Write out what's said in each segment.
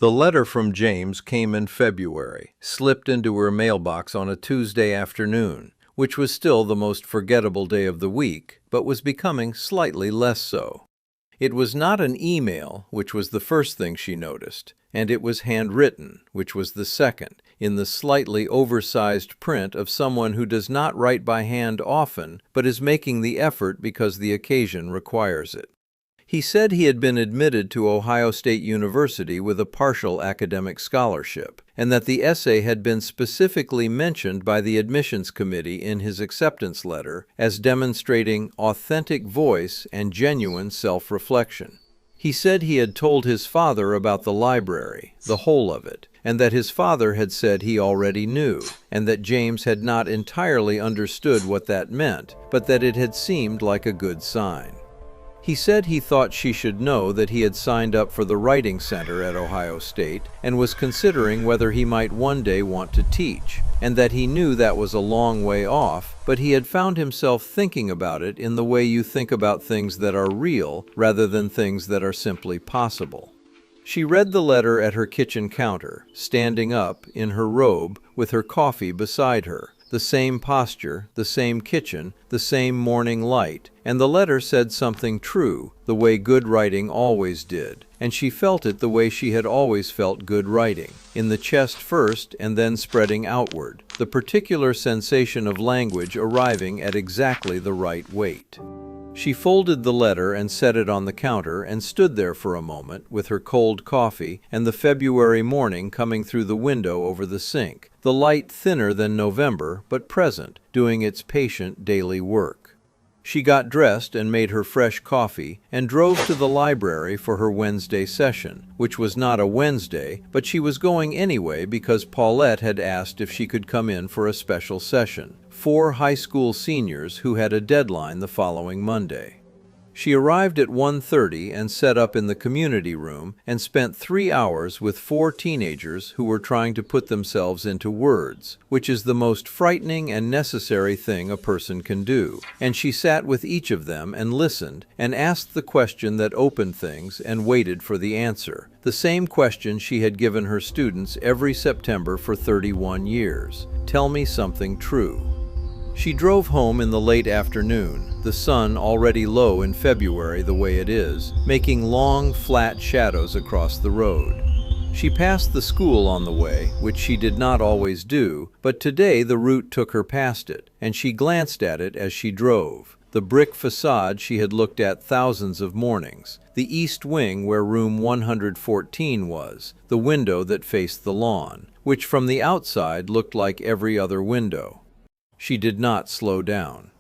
The letter from James came in February, slipped into her mailbox on a Tuesday afternoon, which was still the most forgettable day of the week, but was becoming slightly less so. It was not an email, which was the first thing she noticed, and it was handwritten, which was the second, in the slightly oversized print of someone who does not write by hand often, but is making the effort because the occasion requires it. He said he had been admitted to Ohio State University with a partial academic scholarship, and that the essay had been specifically mentioned by the admissions committee in his acceptance letter as demonstrating authentic voice and genuine self-reflection. He said he had told his father about the library, the whole of it, and that his father had said he already knew, and that James had not entirely understood what that meant, but that it had seemed like a good sign. He said he thought she should know that he had signed up for the Writing Center at Ohio State and was considering whether he might one day want to teach, and that he knew that was a long way off, but he had found himself thinking about it in the way you think about things that are real rather than things that are simply possible. She read the letter at her kitchen counter, standing up, in her robe, with her coffee beside her. The same posture, the same kitchen, the same morning light, and the letter said something true, the way good writing always did, and she felt it the way she had always felt good writing, in the chest first and then spreading outward, the particular sensation of language arriving at exactly the right weight. She folded the letter and set it on the counter and stood there for a moment with her cold coffee and the February morning coming through the window over the sink, the light thinner than November but present, doing its patient daily work. She got dressed and made her fresh coffee and drove to the library for her Wednesday session, which was not a Wednesday, but she was going anyway because Paulette had asked if she could come in for a special session. 4 high school seniors who had a deadline the following Monday. She arrived at 1:30 and set up in the community room and spent 3 hours with 4 teenagers who were trying to put themselves into words, which is the most frightening and necessary thing a person can do. And she sat with each of them and listened and asked the question that opened things and waited for the answer, the same question she had given her students every September for 31 years. Tell me something true. She drove home in the late afternoon, the sun already low in February the way it is, making long, flat shadows across the road. She passed the school on the way, which she did not always do, but today the route took her past it, and she glanced at it as she drove. The brick facade she had looked at thousands of mornings, the east wing where room 114 was, the window that faced the lawn, which from the outside looked like every other window. She did not slow down.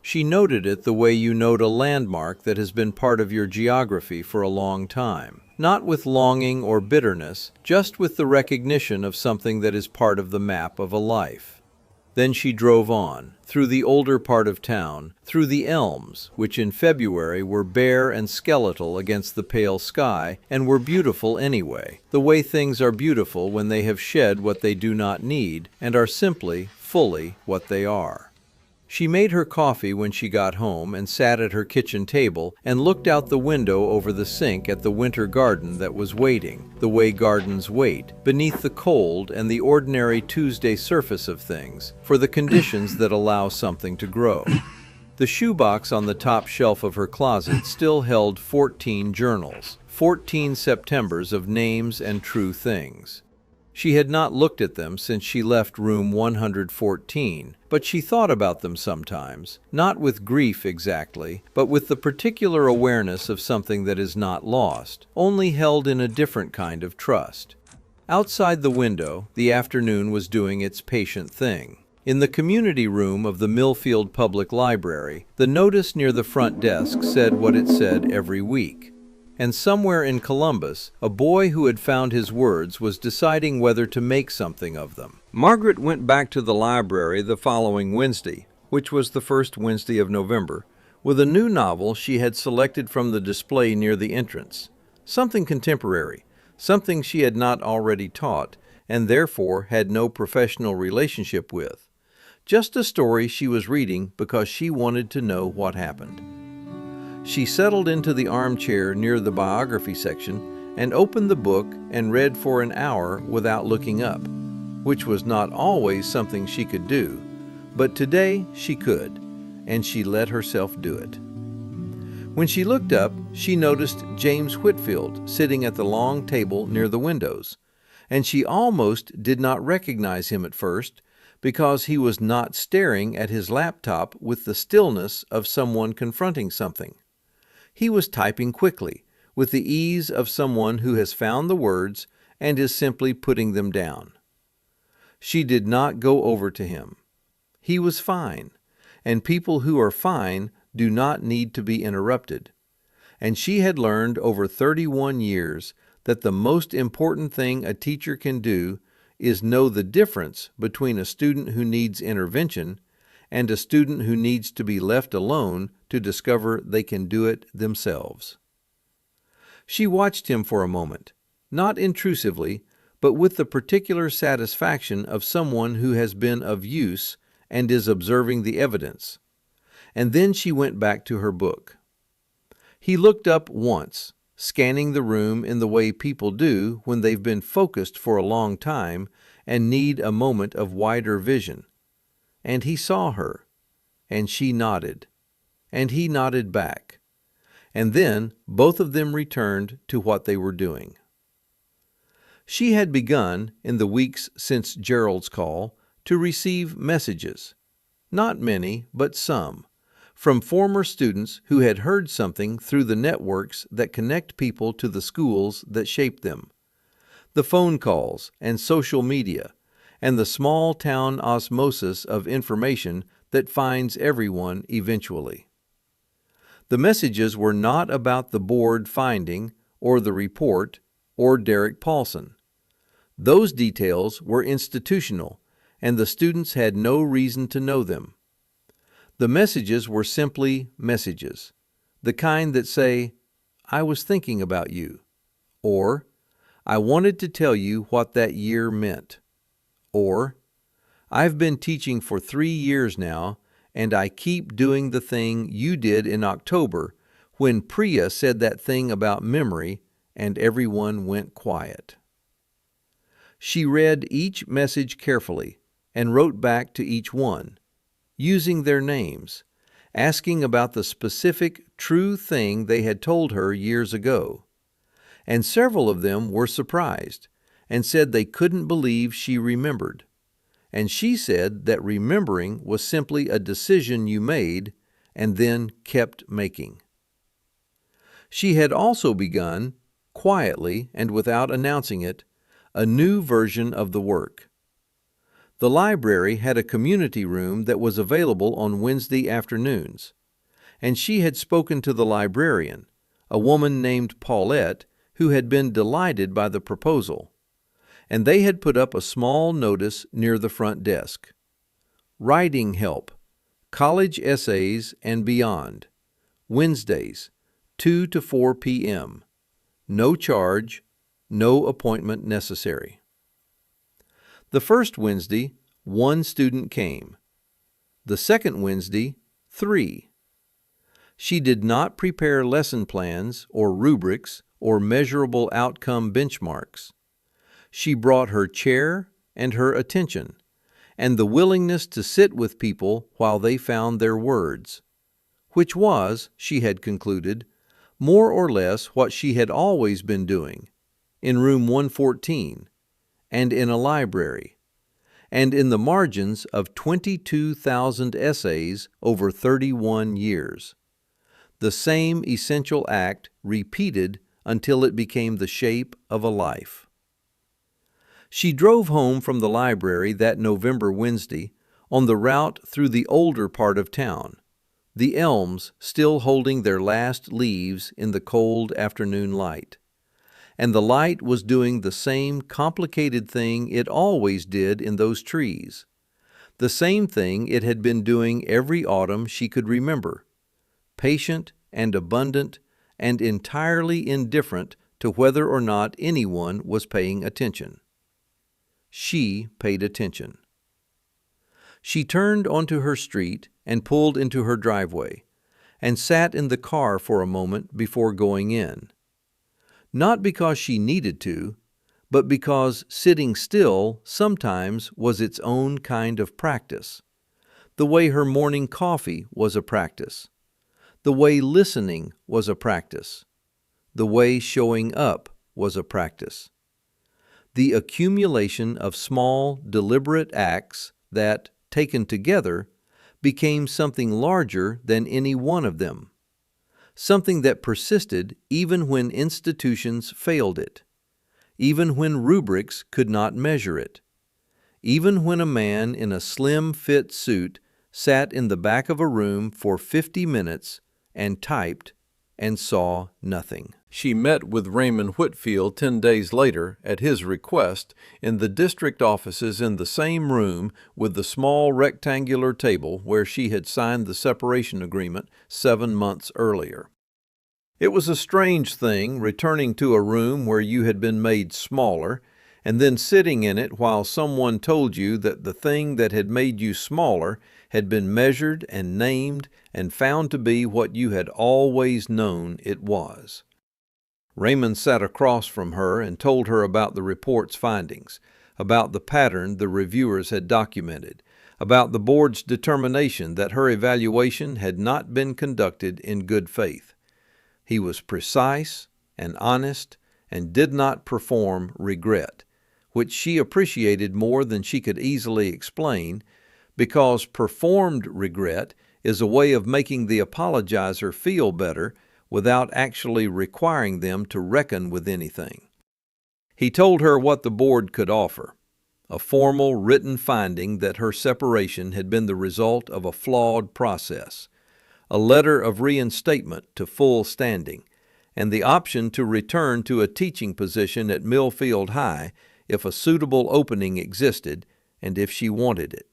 She noted it the way you note a landmark that has been part of your geography for a long time, not with longing or bitterness, just with the recognition of something that is part of the map of a life. Then she drove on, through the older part of town, through the elms, which in February were bare and skeletal against the pale sky, and were beautiful anyway, the way things are beautiful when they have shed what they do not need, and are simply, fully, what they are. She made her coffee when she got home and sat at her kitchen table and looked out the window over the sink at the winter garden that was waiting, the way gardens wait, beneath the cold and the ordinary Tuesday surface of things, for the conditions that allow something to grow. The shoebox on the top shelf of her closet still held 14 journals, 14 Septembers of names and true things. She had not looked at them since she left room 114, but she thought about them sometimes, not with grief exactly, but with the particular awareness of something that is not lost, only held in a different kind of trust. Outside the window, the afternoon was doing its patient thing. In the community room of the Millfield Public Library, the notice near the front desk said what it said every week. And somewhere in Columbus, a boy who had found his words was deciding whether to make something of them. Margaret went back to the library the following Wednesday, which was the first Wednesday of November, with a new novel she had selected from the display near the entrance. Something contemporary, something she had not already taught, and therefore had no professional relationship with. Just a story she was reading because she wanted to know what happened. She settled into the armchair near the biography section and opened the book and read for an hour without looking up, which was not always something she could do, but today she could, and she let herself do it. When she looked up, she noticed James Whitfield sitting at the long table near the windows, and she almost did not recognize him at first because he was not staring at his laptop with the stillness of someone confronting something. He was typing quickly, with the ease of someone who has found the words and is simply putting them down. She did not go over to him. He was fine, and people who are fine do not need to be interrupted. And she had learned over 31 years that the most important thing a teacher can do is know the difference between a student who needs intervention and a student who needs to be left alone to discover they can do it themselves. She watched him for a moment, not intrusively, but with the particular satisfaction of someone who has been of use and is observing the evidence. And then she went back to her book. He looked up once, scanning the room in the way people do when they've been focused for a long time and need a moment of wider vision. And he saw her, and she nodded, and he nodded back. And then both of them returned to what they were doing. She had begun, in the weeks since Gerald's call, to receive messages. Not many, but some, from former students who had heard something through the networks that connect people to the schools that shape them, the phone calls and social media, and the small-town osmosis of information that finds everyone eventually. The messages were not about the board finding, or the report, or Derek Paulson. Those details were institutional, and the students had no reason to know them. The messages were simply messages, the kind that say, "I was thinking about you," or "I wanted to tell you what that year meant," or "I've been teaching for 3 years now, and I keep doing the thing you did in October when Priya said that thing about memory and everyone went quiet." She read each message carefully and wrote back to each one, using their names, asking about the specific true thing they had told her years ago. And several of them were surprised and said they couldn't believe she remembered. And she said that remembering was simply a decision you made and then kept making. She had also begun, quietly and without announcing it, a new version of the work. The library had a community room that was available on Wednesday afternoons, and she had spoken to the librarian, a woman named Paulette, who had been delighted by the proposal, and they had put up a small notice near the front desk. Writing help, college essays and beyond, Wednesdays, 2 to 4 p.m. No charge, no appointment necessary. The first Wednesday, 1 student came. The second Wednesday, 3. She did not prepare lesson plans or rubrics or measurable outcome benchmarks. She brought her chair and her attention, and the willingness to sit with people while they found their words, which was, she had concluded, more or less what she had always been doing, in room 114, and in a library, and in the margins of 22,000 essays over 31 years. The same essential act repeated until it became the shape of a life. She drove home from the library that November Wednesday on the route through the older part of town, the elms still holding their last leaves in the cold afternoon light. And the light was doing the same complicated thing it always did in those trees, the same thing it had been doing every autumn she could remember, patient and abundant and entirely indifferent to whether or not anyone was paying attention. She paid attention. She turned onto her street and pulled into her driveway, and sat in the car for a moment before going in. not because she needed to, but because sitting still sometimes was its own kind of practice. The way her morning coffee was a practice. The way listening was a practice. The way showing up was a practice. The accumulation of small, deliberate acts that, taken together, became something larger than any one of them. Something that persisted even when institutions failed it, even when rubrics could not measure it, even when a man in a slim-fit suit sat in the back of a room for 50 minutes and typed and saw nothing. She met with Raymond Whitfield 10 days later, at his request, in the district offices in the same room with the small rectangular table where she had signed the separation agreement 7 months earlier. It was a strange thing returning to a room where you had been made smaller, and then sitting in it while someone told you that the thing that had made you smaller had been measured and named and found to be what you had always known it was. Raymond sat across from her and told her about the report's findings, about the pattern the reviewers had documented, about the board's determination that her evaluation had not been conducted in good faith. He was precise and honest and did not perform regret, which she appreciated more than she could easily explain, because performed regret is a way of making the apologizer feel better without actually requiring them to reckon with anything. He told her what the board could offer: a formal written finding that her separation had been the result of a flawed process, a letter of reinstatement to full standing, and the option to return to a teaching position at Millfield High if a suitable opening existed and if she wanted it.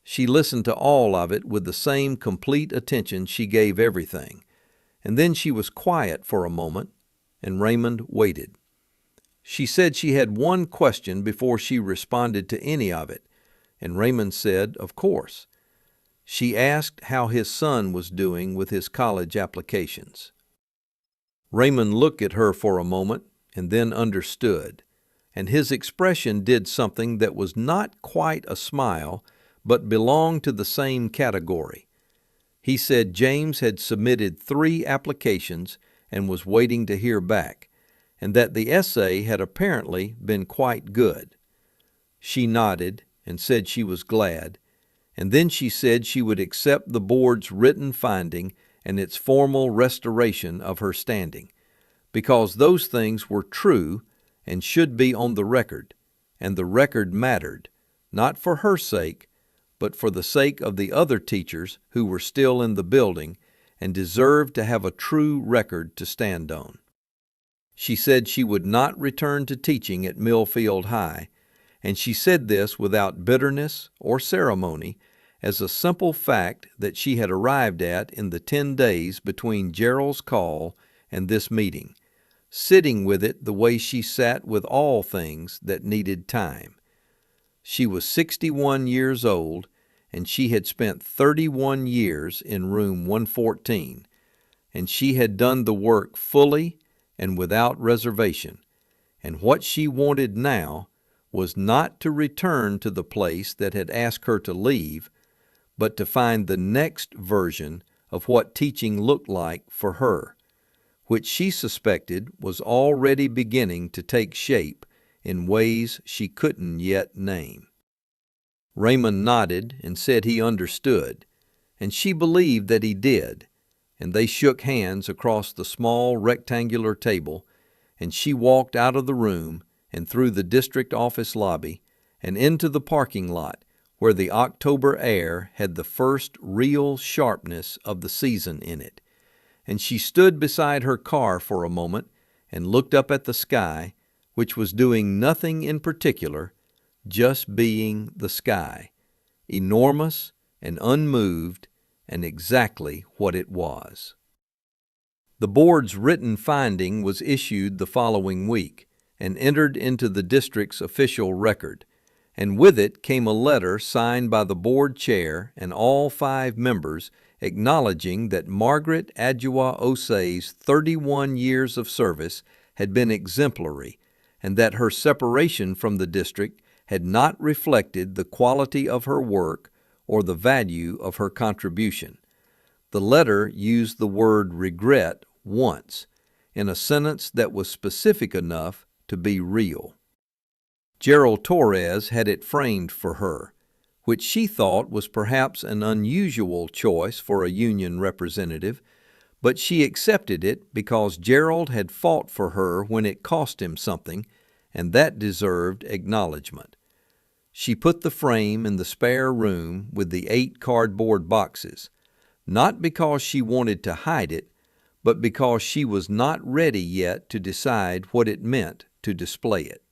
She listened to all of it with the same complete attention she gave everything, and then she was quiet for a moment, and Raymond waited. She said she had one question before she responded to any of it, and Raymond said, of course. She asked how his son was doing with his college applications. Raymond looked at her for a moment and then understood, and his expression did something that was not quite a smile, but belonged to the same category. He said James had submitted 3 applications and was waiting to hear back, and that the essay had apparently been quite good. She nodded and said she was glad, and then she said she would accept the board's written finding and its formal restoration of her standing, because those things were true and should be on the record, and the record mattered, not for her sake, but for the sake of the other teachers who were still in the building and deserved to have a true record to stand on. She said she would not return to teaching at Millfield High, and she said this without bitterness or ceremony, as a simple fact that she had arrived at in the 10 days between Gerald's call and this meeting, sitting with it the way she sat with all things that needed time. She was 61 years old, and she had spent 31 years in room 114, and she had done the work fully and without reservation, and what she wanted now was not to return to the place that had asked her to leave, but to find the next version of what teaching looked like for her, which she suspected was already beginning to take shape in ways she couldn't yet name. Raymond nodded and said he understood, and she believed that he did, and they shook hands across the small rectangular table, and she walked out of the room and through the district office lobby and into the parking lot where the October air had the first real sharpness of the season in it, and she stood beside her car for a moment and looked up at the sky, which was doing nothing in particular, just being the sky, enormous and unmoved and exactly what it was. The board's written finding was issued the following week and entered into the district's official record, and with it came a letter signed by the board chair and all 5 members acknowledging that Margaret Adjoa Osei's 31 years of service had been exemplary, and that her separation from the district had not reflected the quality of her work or the value of her contribution. The letter used the word regret once, in a sentence that was specific enough to be real. Gerald Torres had it framed for her, which she thought was perhaps an unusual choice for a union representative, but she accepted it because Gerald had fought for her when it cost him something, and that deserved acknowledgment. She put the frame in the spare room with the 8 cardboard boxes, not because she wanted to hide it, but because she was not ready yet to decide what it meant to display it.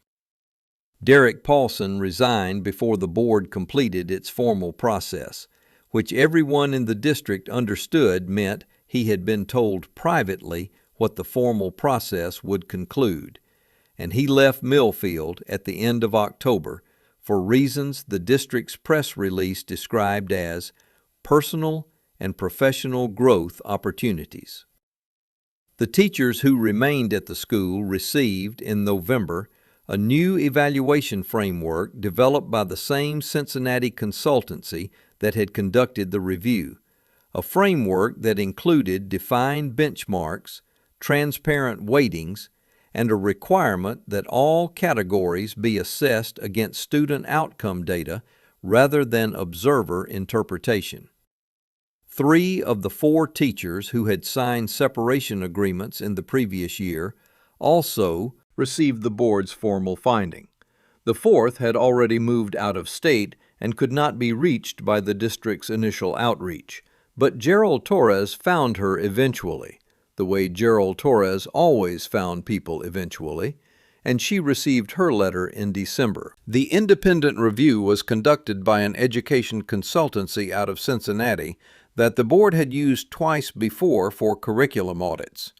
Derek Paulson resigned before the board completed its formal process, which everyone in the district understood meant he had been told privately what the formal process would conclude, and he left Millfield at the end of October for reasons the district's press release described as personal and professional growth opportunities. The teachers who remained at the school received, in November, a new evaluation framework developed by the same Cincinnati consultancy that had conducted the review, a framework that included defined benchmarks, transparent weightings, and a requirement that all categories be assessed against student outcome data rather than observer interpretation. 3 of the 4 teachers who had signed separation agreements in the previous year also received the board's formal finding. The 4th had already moved out of state and could not be reached by the district's initial outreach, but Gerald Torres found her eventually, the way Gerald Torres always found people eventually, and she received her letter in December. The independent review was conducted by an education consultancy out of Cincinnati that the board had used twice before for curriculum audits.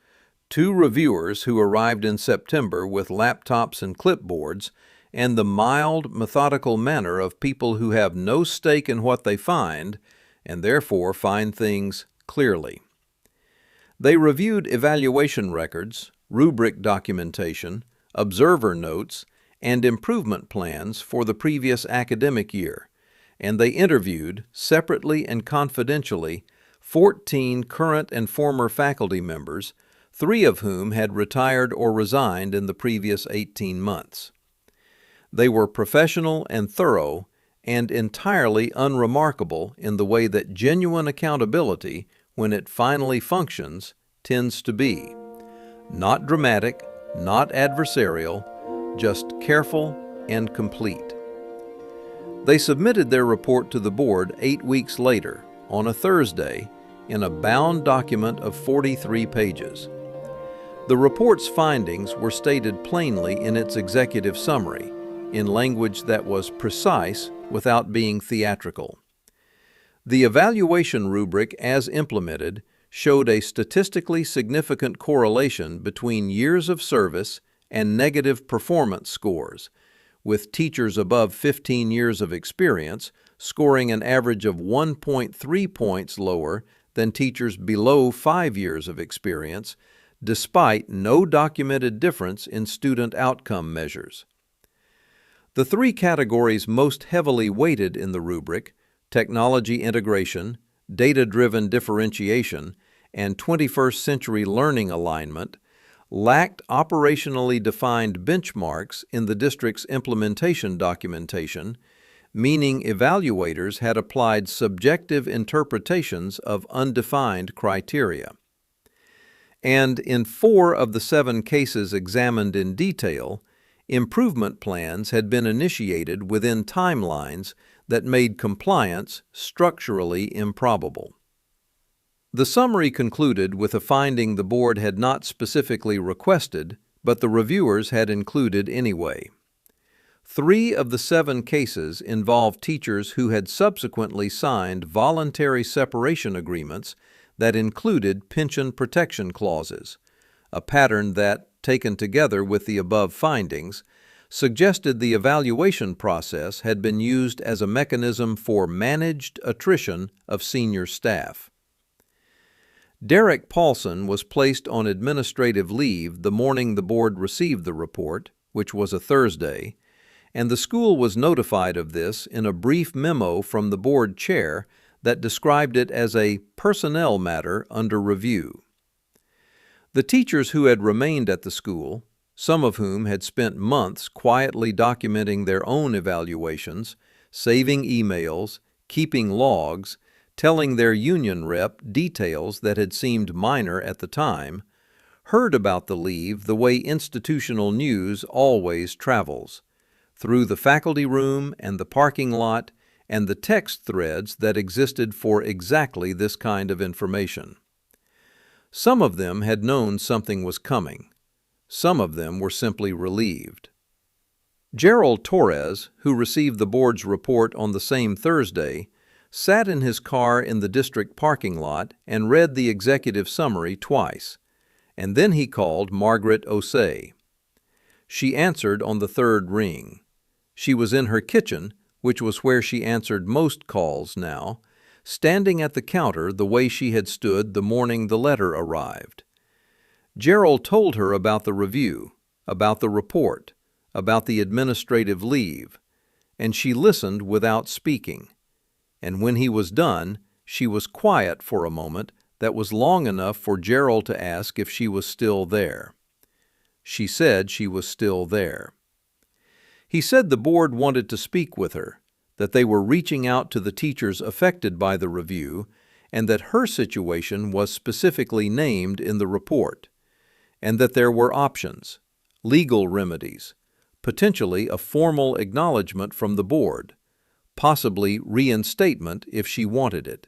2 reviewers who arrived in September with laptops and clipboards, and the mild, methodical manner of people who have no stake in what they find, and therefore find things clearly. They reviewed evaluation records, rubric documentation, observer notes, and improvement plans for the previous academic year, and they interviewed, separately and confidentially, 14 current and former faculty members, 3 of whom had retired or resigned in the previous 18 months. They were professional and thorough, and entirely unremarkable in the way that genuine accountability, when it finally functions, tends to be. Not dramatic, not adversarial, just careful and complete. They submitted their report to the board 8 weeks later, on a Thursday, in a bound document of 43 pages. The report's findings were stated plainly in its executive summary, in language that was precise without being theatrical. The evaluation rubric, as implemented, showed a statistically significant correlation between years of service and negative performance scores, with teachers above 15 years of experience scoring an average of 1.3 points lower than teachers below 5 years of experience, despite no documented difference in student outcome measures. The 3 categories most heavily weighted in the rubric, technology integration, data-driven differentiation, and 21st century learning alignment, lacked operationally defined benchmarks in the district's implementation documentation, meaning evaluators had applied subjective interpretations of undefined criteria. And in 4 of the 7 cases examined in detail, improvement plans had been initiated within timelines that made compliance structurally improbable. The summary concluded with a finding the board had not specifically requested, but the reviewers had included anyway. 3 of the 7 cases involved teachers who had subsequently signed voluntary separation agreements that included pension protection clauses, a pattern that, taken together with the above findings, suggested the evaluation process had been used as a mechanism for managed attrition of senior staff. Derek Paulson was placed on administrative leave the morning the board received the report, which was a Thursday, and the school was notified of this in a brief memo from the board chair that described it as a personnel matter under review. The teachers who had remained at the school, some of whom had spent months quietly documenting their own evaluations, saving emails, keeping logs, telling their union rep details that had seemed minor at the time, heard about the leave the way institutional news always travels, through the faculty room and the parking lot and the text threads that existed for exactly this kind of information. Some of them had known something was coming. Some of them were simply relieved. Gerald Torres, who received the board's report on the same Thursday, sat in his car in the district parking lot and read the executive summary twice, and then he called Margaret Osei. She answered on the third ring. She was in her kitchen, which was where she answered most calls now, standing at the counter the way she had stood the morning the letter arrived. Gerald told her about the review, about the report, about the administrative leave, and she listened without speaking. And when he was done, she was quiet for a moment that was long enough for Gerald to ask if she was still there. She said she was still there. He said the board wanted to speak with her, that they were reaching out to the teachers affected by the review, and that her situation was specifically named in the report, and that there were options, legal remedies, potentially a formal acknowledgement from the board, possibly reinstatement if she wanted it.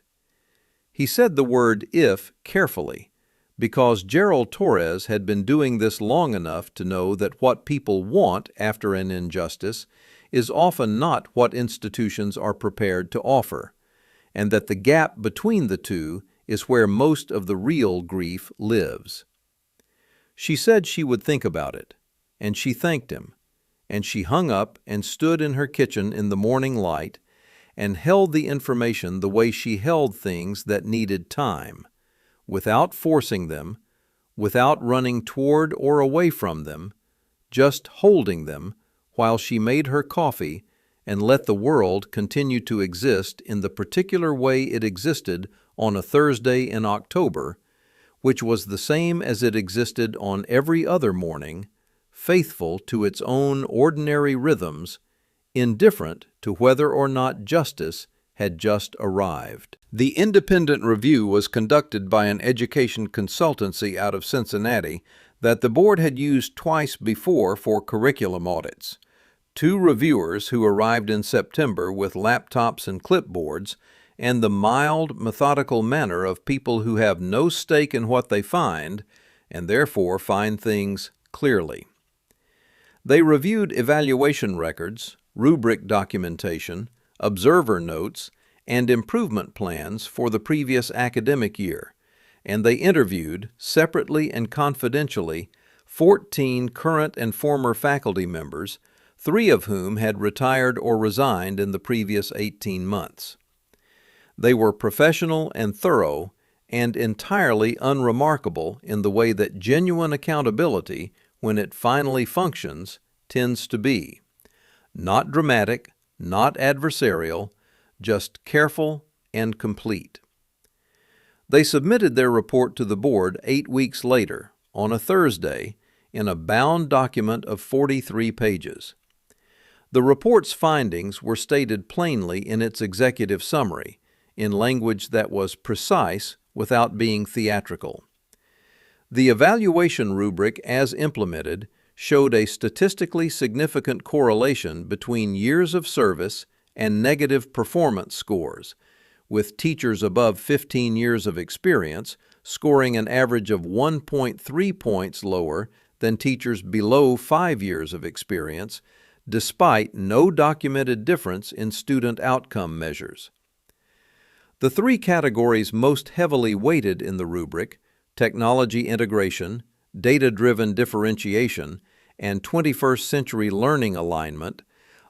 He said the word "if" carefully, because Gerald Torres had been doing this long enough to know that what people want after an injustice is often not what institutions are prepared to offer, and that the gap between the two is where most of the real grief lives. She said she would think about it, and she thanked him, and she hung up and stood in her kitchen in the morning light and held the information the way she held things that needed time, without forcing them, without running toward or away from them, just holding them while she made her coffee and let the world continue to exist in the particular way it existed on a Thursday in October, which was the same as it existed on every other morning, faithful to its own ordinary rhythms, indifferent to whether or not justice had just arrived. The independent review was conducted by an education consultancy out of Cincinnati that the board had used twice before for curriculum audits. 2 reviewers who arrived in September with laptops and clipboards, and the mild, methodical manner of people who have no stake in what they find, and therefore find things clearly. They reviewed evaluation records, rubric documentation, observer notes, and improvement plans for the previous academic year, and they interviewed, separately and confidentially, 14 current and former faculty members, 3 of whom had retired or resigned in the previous 18 months. They were professional and thorough and entirely unremarkable in the way that genuine accountability, when it finally functions, tends to be. Not dramatic, not adversarial, just careful and complete. They submitted their report to the board 8 weeks later, on a Thursday, in a bound document of 43 pages. The report's findings were stated plainly in its executive summary, in language that was precise without being theatrical. The evaluation rubric, as implemented, showed a statistically significant correlation between years of service and negative performance scores, with teachers above 15 years of experience scoring an average of 1.3 points lower than teachers below 5 years of experience, despite no documented difference in student outcome measures. The 3 categories most heavily weighted in the rubric, technology integration, data-driven differentiation, and 21st century learning alignment,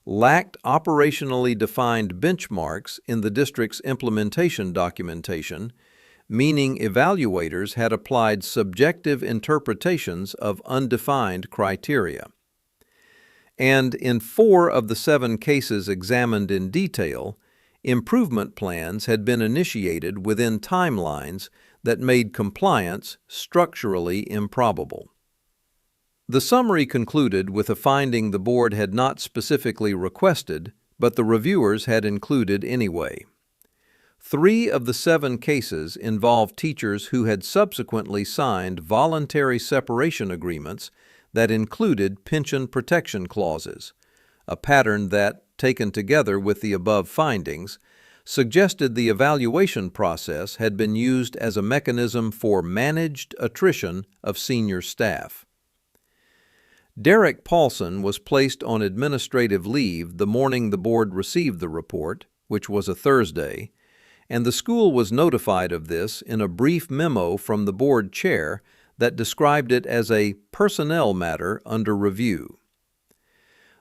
lacked operationally defined benchmarks in the district's implementation documentation, meaning evaluators had applied subjective interpretations of undefined criteria. And in 4 of the 7 cases examined in detail, improvement plans had been initiated within timelines that made compliance structurally improbable. The summary concluded with a finding the board had not specifically requested, but the reviewers had included anyway. 3 of the 7 cases involved teachers who had subsequently signed voluntary separation agreements that included pension protection clauses, a pattern that, taken together with the above findings, suggested the evaluation process had been used as a mechanism for managed attrition of senior staff. Derek Paulson was placed on administrative leave the morning the board received the report, which was a Thursday, and the school was notified of this in a brief memo from the board chair that described it as a personnel matter under review.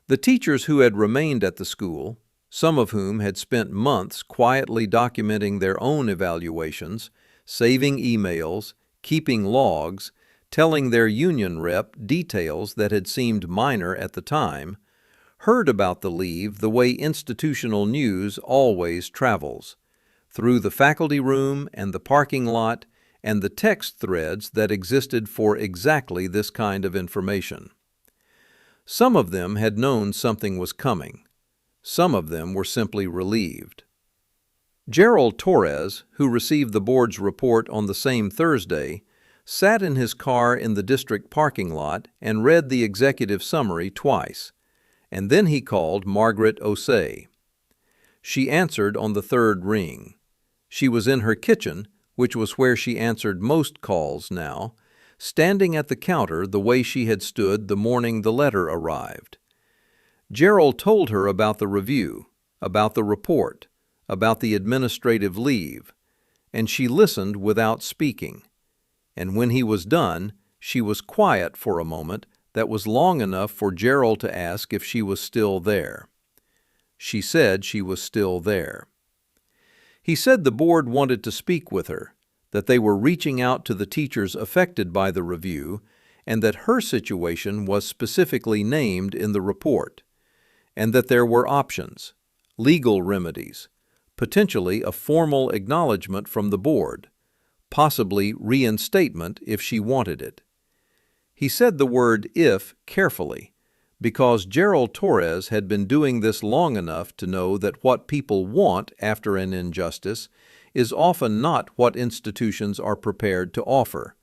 The teachers who had remained at the school, some of whom had spent months quietly documenting their own evaluations, saving emails, keeping logs, telling their union rep details that had seemed minor at the time, heard about the leave the way institutional news always travels, through the faculty room and the parking lot and the text threads that existed for exactly this kind of information. Some of them had known something was coming. Some of them were simply relieved. Gerald Torres, who received the board's report on the same Thursday, sat in his car in the district parking lot and read the executive summary twice, and then he called Margaret Osei. She answered on the 3rd ring. She was in her kitchen, which was where she answered most calls now, standing at the counter the way she had stood the morning the letter arrived. Gerald told her about the review, about the report, about the administrative leave, and she listened without speaking. And when he was done, she was quiet for a moment that was long enough for Gerald to ask if she was still there. She said she was still there. He said the board wanted to speak with her, that they were reaching out to the teachers affected by the review, and that her situation was specifically named in the report, and that there were options, legal remedies, potentially a formal acknowledgement from the board, possibly reinstatement if she wanted it. He said the word "if" carefully, because Gerald Torres had been doing this long enough to know that what people want after an injustice is often not what institutions are prepared to offer,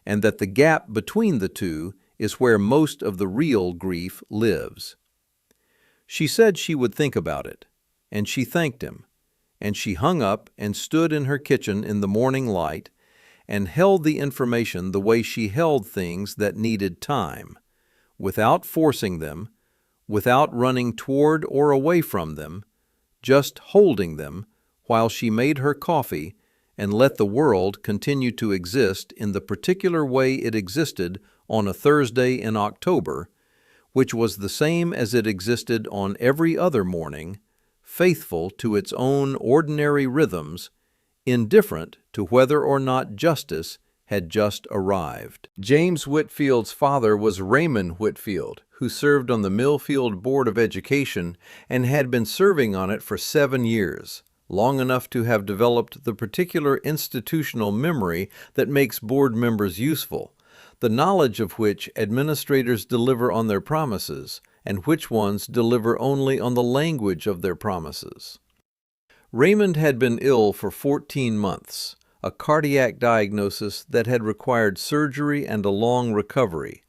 and that the gap between the two is where most of the real grief lives. She said she would think about it, and she thanked him, and she hung up and stood in her kitchen in the morning light and held the information the way she held things that needed time, without forcing them, without running toward or away from them, just holding them while she made her coffee and let the world continue to exist in the particular way it existed on a Thursday in October, which was the same as it existed on every other morning, faithful to its own ordinary rhythms, indifferent to whether or not justice had just arrived. James Whitfield's father was Raymond Whitfield, who served on the Millfield Board of Education and had been serving on it for 7 years, long enough to have developed the particular institutional memory that makes board members useful, the knowledge of which administrators deliver on their promises, and which ones deliver only on the language of their promises. Raymond had been ill for 14 months, a cardiac diagnosis that had required surgery and a long recovery,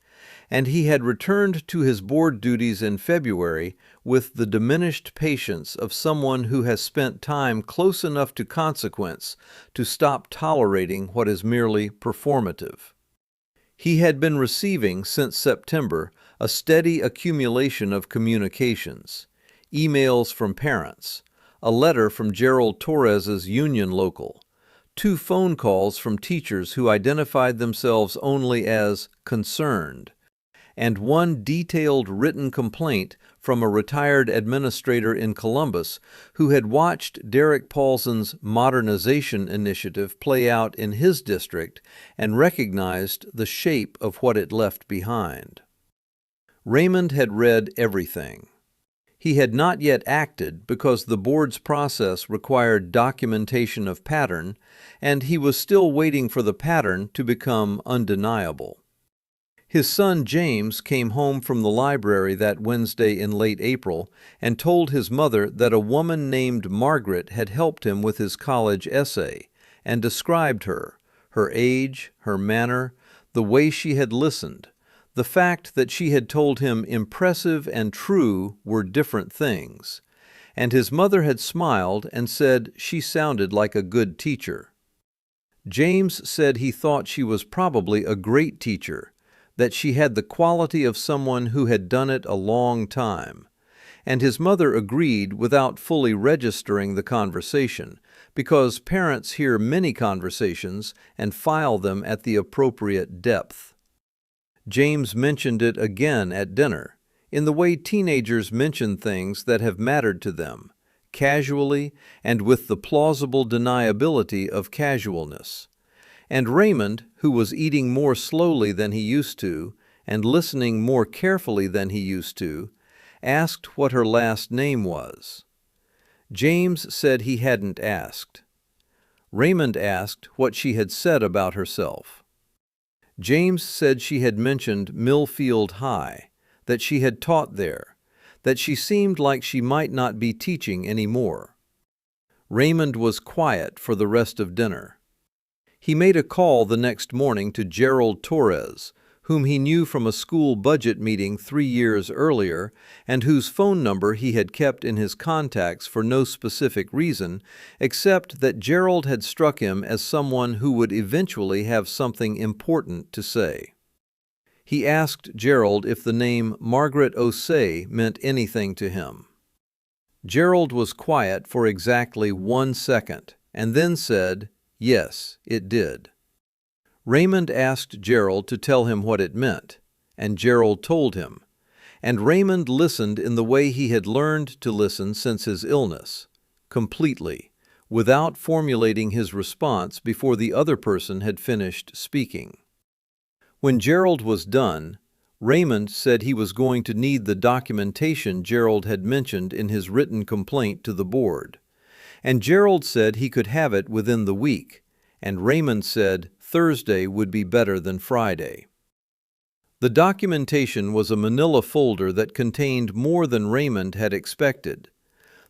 and he had returned to his board duties in February with the diminished patience of someone who has spent time close enough to consequence to stop tolerating what is merely performative. He had been receiving, since September, a steady accumulation of communications, emails from parents, a letter from Gerald Torres's union local, 2 phone calls from teachers who identified themselves only as concerned, and 1 detailed written complaint from a retired administrator in Columbus who had watched Derek Paulson's modernization initiative play out in his district and recognized the shape of what it left behind. Raymond had read everything. He had not yet acted because the board's process required documentation of pattern, and he was still waiting for the pattern to become undeniable. His son James came home from the library that Wednesday in late April and told his mother that a woman named Margaret had helped him with his college essay and described her age, her manner, the way she had listened. The fact that she had told him impressive and true were different things, and his mother had smiled and said she sounded like a good teacher. James said he thought she was probably a great teacher, that she had the quality of someone who had done it a long time, and his mother agreed without fully registering the conversation, because parents hear many conversations and file them at the appropriate depth. James mentioned it again at dinner, in the way teenagers mention things that have mattered to them, casually and with the plausible deniability of casualness. And Raymond, who was eating more slowly than he used to and listening more carefully than he used to, asked what her last name was. James said he hadn't asked. Raymond asked what she had said about herself. James said she had mentioned Millfield High, that she had taught there, that she seemed like she might not be teaching anymore. Raymond was quiet for the rest of dinner. He made a call the next morning to Gerald Torres, whom he knew from a school budget meeting 3 years earlier and whose phone number he had kept in his contacts for no specific reason, except that Gerald had struck him as someone who would eventually have something important to say. He asked Gerald if the name Margaret Osei meant anything to him. Gerald was quiet for exactly 1 second and then said, "Yes, it did." Raymond asked Gerald to tell him what it meant, and Gerald told him, and Raymond listened in the way he had learned to listen since his illness, completely, without formulating his response before the other person had finished speaking. When Gerald was done, Raymond said he was going to need the documentation Gerald had mentioned in his written complaint to the board, and Gerald said he could have it within the week, and Raymond said Thursday would be better than Friday. The documentation was a manila folder that contained more than Raymond had expected.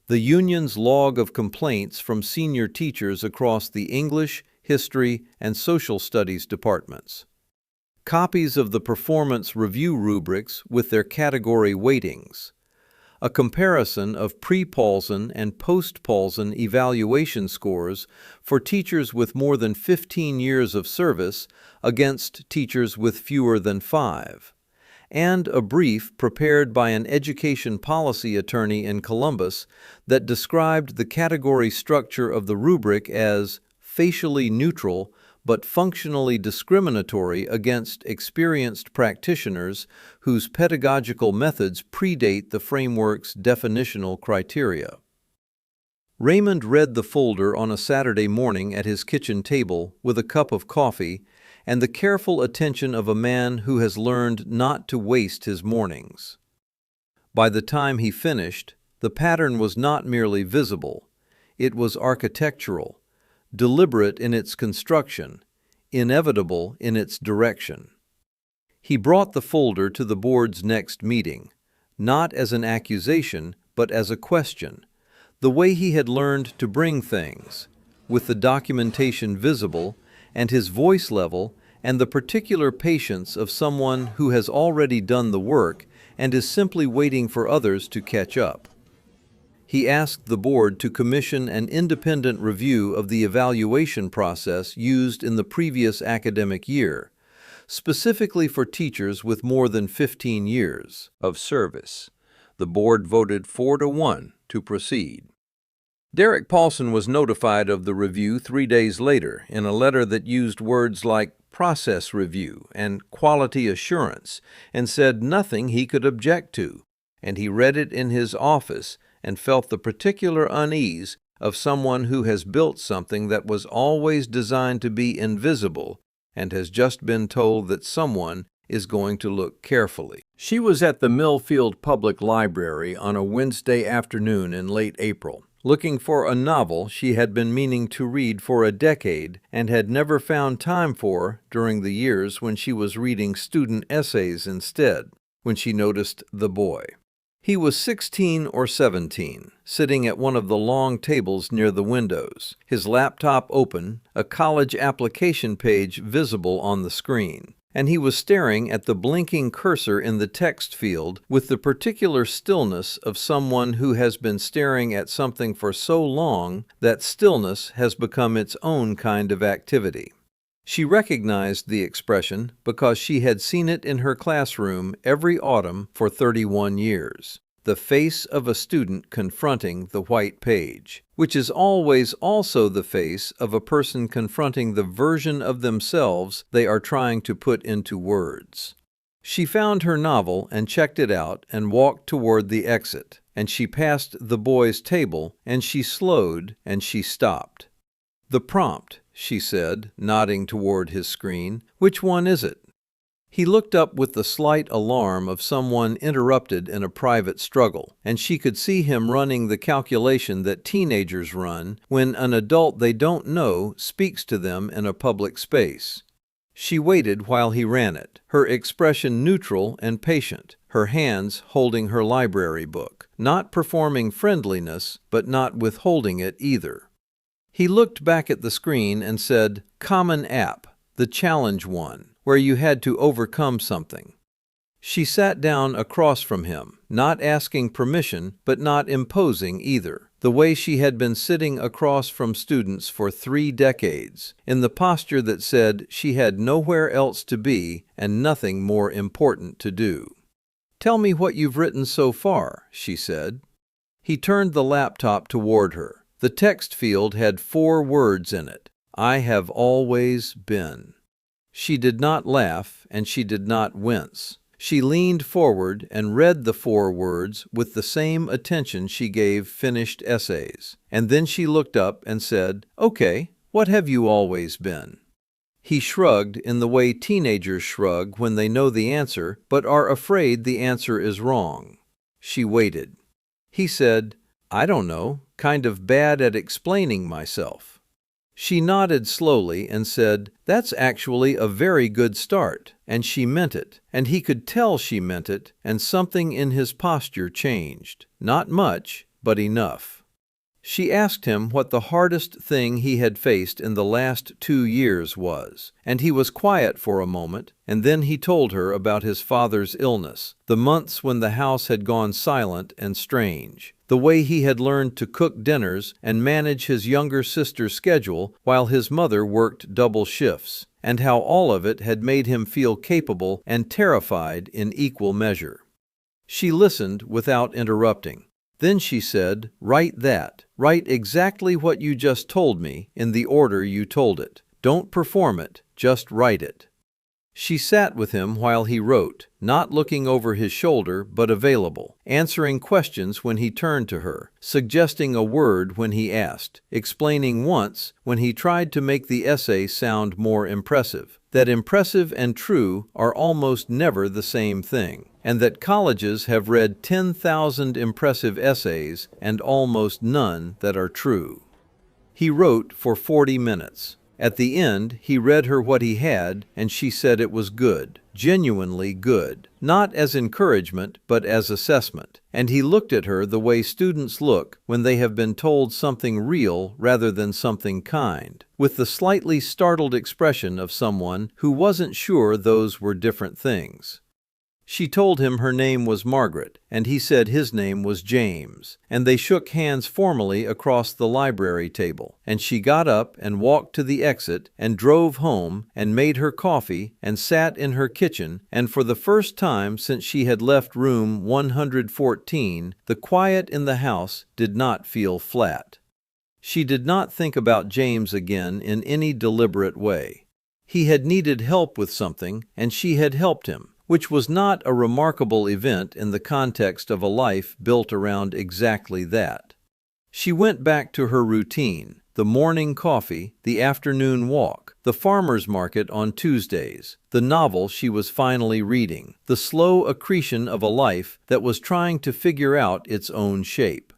The union's log of complaints from senior teachers across the English, History, and Social Studies departments. Copies of the performance review rubrics with their category weightings. A comparison of pre-Paulson and post-Paulson evaluation scores for teachers with more than 15 years of service against teachers with fewer than 5, and a brief prepared by an education policy attorney in Columbus that described the category structure of the rubric as facially neutral but functionally discriminatory against experienced practitioners whose pedagogical methods predate the framework's definitional criteria. Raymond read the folder on a Saturday morning at his kitchen table with a cup of coffee and the careful attention of a man who has learned not to waste his mornings. By the time he finished, the pattern was not merely visible, it was architectural, deliberate in its construction, inevitable in its direction. He brought the folder to the board's next meeting, not as an accusation, but as a question, the way he had learned to bring things, with the documentation visible and his voice level and the particular patience of someone who has already done the work and is simply waiting for others to catch up. He asked the board to commission an independent review of the evaluation process used in the previous academic year, specifically for teachers with more than 15 years of service. The board voted 4-1 to proceed. Derek Paulson was notified of the review 3 days later in a letter that used words like process review and quality assurance and said nothing he could object to, and he read it in his office and felt the particular unease of someone who has built something that was always designed to be invisible and has just been told that someone is going to look carefully. She was at the Millfield Public Library on a Wednesday afternoon in late April, looking for a novel she had been meaning to read for a decade and had never found time for during the years when she was reading student essays instead, when she noticed the boy. He was 16 or 17, sitting at one of the long tables near the windows, his laptop open, a college application page visible on the screen, and he was staring at the blinking cursor in the text field with the particular stillness of someone who has been staring at something for so long that stillness has become its own kind of activity. She recognized the expression because she had seen it in her classroom every autumn for 31 years. The face of a student confronting the white page, which is always also the face of a person confronting the version of themselves they are trying to put into words. She found her novel and checked it out and walked toward the exit, and she passed the boy's table, and she slowed, and she stopped. "The prompt," she said, nodding toward his screen. "Which one is it?" He looked up with the slight alarm of someone interrupted in a private struggle, and she could see him running the calculation that teenagers run when an adult they don't know speaks to them in a public space. She waited while he ran it, her expression neutral and patient, her hands holding her library book, not performing friendliness, but not withholding it either. He looked back at the screen and said, "Common App, the challenge one, where you had to overcome something." She sat down across from him, not asking permission, but not imposing either, the way she had been sitting across from students for 3 decades, in the posture that said she had nowhere else to be and nothing more important to do. "Tell me what you've written so far," she said. He turned the laptop toward her. The text field had 4 words in it. "I have always been." She did not laugh, and she did not wince. She leaned forward and read the 4 words with the same attention she gave finished essays. And then she looked up and said, "Okay, what have you always been?" He shrugged in the way teenagers shrug when they know the answer but are afraid the answer is wrong. She waited. He said, "I don't know, kind of bad at explaining myself." She nodded slowly and said, "That's actually a very good start," and she meant it, and he could tell she meant it, and something in his posture changed. Not much, but enough. She asked him what the hardest thing he had faced in the last 2 years was, and he was quiet for a moment, and then he told her about his father's illness, the months when the house had gone silent and strange, the way he had learned to cook dinners and manage his younger sister's schedule while his mother worked double shifts, and how all of it had made him feel capable and terrified in equal measure. She listened without interrupting. Then she said, "Write that. Write exactly what you just told me in the order you told it. Don't perform it, just write it." She sat with him while he wrote, not looking over his shoulder but available, answering questions when he turned to her, suggesting a word when he asked, explaining once when he tried to make the essay sound more impressive, that impressive and true are almost never the same thing, and that colleges have read 10,000 impressive essays and almost none that are true. He wrote for 40 minutes. At the end, he read her what he had, and she said it was good, genuinely good, not as encouragement, but as assessment. And he looked at her the way students look when they have been told something real rather than something kind, with the slightly startled expression of someone who wasn't sure those were different things. She told him her name was Margaret, and he said his name was James, and they shook hands formally across the library table, and she got up and walked to the exit and drove home and made her coffee and sat in her kitchen, and for the first time since she had left room 114, the quiet in the house did not feel flat. She did not think about James again in any deliberate way. He had needed help with something, and she had helped him, which was not a remarkable event in the context of a life built around exactly that. She went back to her routine: the morning coffee, the afternoon walk, the farmer's market on Tuesdays, the novel she was finally reading, the slow accretion of a life that was trying to figure out its own shape.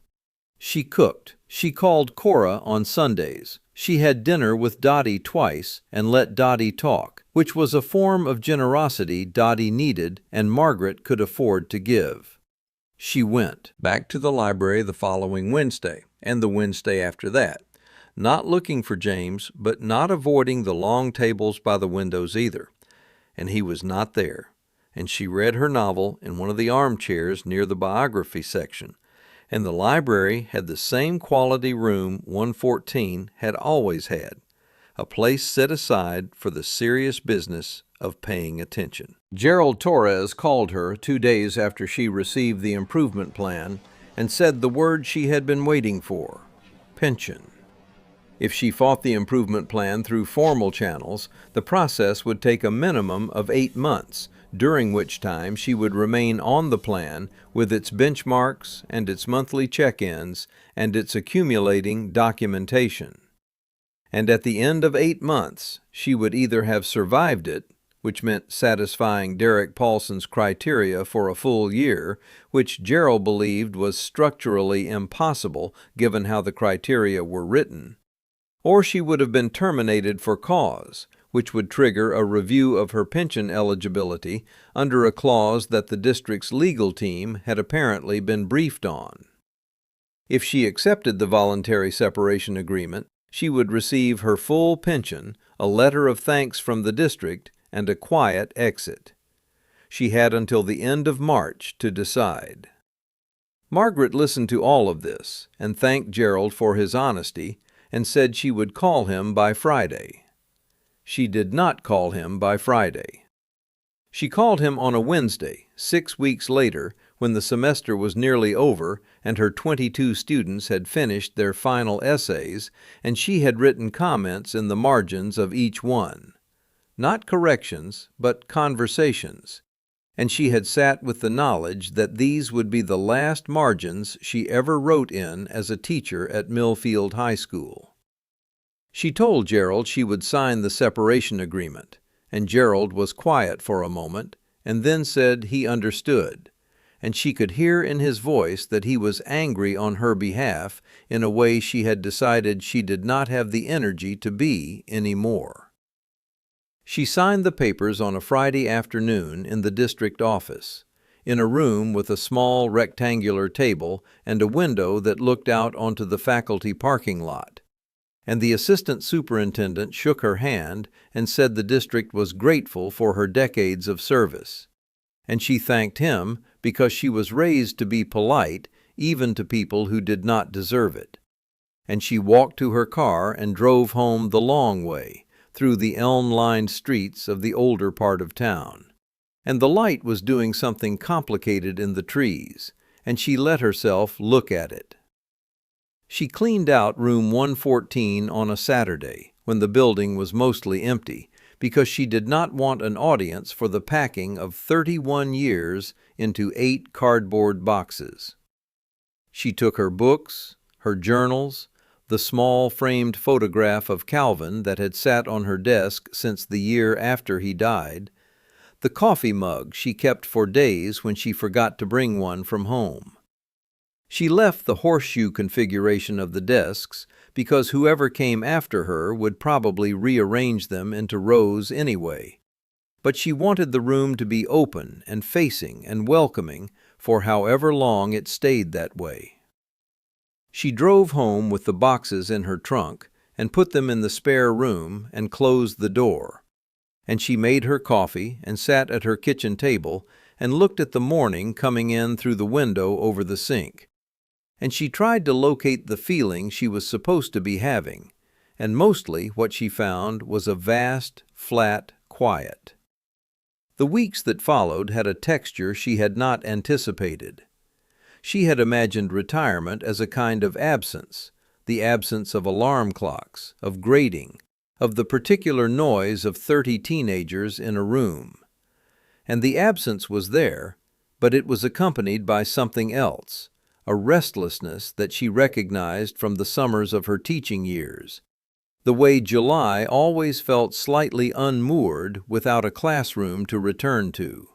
She cooked. She called Cora on Sundays. She had dinner with Dottie twice and let Dottie talk, which was a form of generosity Dottie needed and Margaret could afford to give. She went back to the library the following Wednesday and the Wednesday after that, not looking for James, but not avoiding the long tables by the windows either. And he was not there. And she read her novel in one of the armchairs near the biography section. And the library had the same quality room 114 had always had, a place set aside for the serious business of paying attention. Gerald Torres called her 2 days after she received the improvement plan and said the word she had been waiting for: pension. If she fought the improvement plan through formal channels, the process would take a minimum of 8 months, during which time she would remain on the plan with its benchmarks and its monthly check-ins and its accumulating documentation. And at the end of 8 months, she would either have survived it, which meant satisfying Derek Paulson's criteria for a full year, which Gerald believed was structurally impossible given how the criteria were written, or she would have been terminated for cause, which would trigger a review of her pension eligibility under a clause that the district's legal team had apparently been briefed on. If she accepted the voluntary separation agreement, she would receive her full pension, a letter of thanks from the district, and a quiet exit. She had until the end of March to decide. Margaret listened to all of this and thanked Gerald for his honesty and said she would call him by Friday. She did not call him by Friday. She called him on a Wednesday, 6 weeks later, when the semester was nearly over and her 22 students had finished their final essays, and she had written comments in the margins of each one. Not corrections, but conversations. And she had sat with the knowledge that these would be the last margins she ever wrote in as a teacher at Millfield High School. She told Gerald she would sign the separation agreement, and Gerald was quiet for a moment, and then said he understood, and she could hear in his voice that he was angry on her behalf in a way she had decided she did not have the energy to be anymore. She signed the papers on a Friday afternoon in the district office, in a room with a small rectangular table and a window that looked out onto the faculty parking lot. And the assistant superintendent shook her hand and said the district was grateful for her decades of service. And she thanked him because she was raised to be polite even to people who did not deserve it. And she walked to her car and drove home the long way, through the elm-lined streets of the older part of town. And the light was doing something complicated in the trees, and she let herself look at it. She cleaned out room 114 on a Saturday, when the building was mostly empty, because she did not want an audience for the packing of 31 years into 8 cardboard boxes. She took her books, her journals, the small framed photograph of Calvin that had sat on her desk since the year after he died, the coffee mug she kept for days when she forgot to bring one from home. She left the horseshoe configuration of the desks because whoever came after her would probably rearrange them into rows anyway. But she wanted the room to be open and facing and welcoming for however long it stayed that way. She drove home with the boxes in her trunk and put them in the spare room and closed the door. And she made her coffee and sat at her kitchen table and looked at the morning coming in through the window over the sink. And she tried to locate the feeling she was supposed to be having, and mostly what she found was a vast, flat quiet. The weeks that followed had a texture she had not anticipated. She had imagined retirement as a kind of absence, the absence of alarm clocks, of grading, of the particular noise of 30 teenagers in a room. and the absence was there, but it was accompanied by something else, a restlessness that she recognized from the summers of her teaching years. The way July always felt slightly unmoored without a classroom to return to.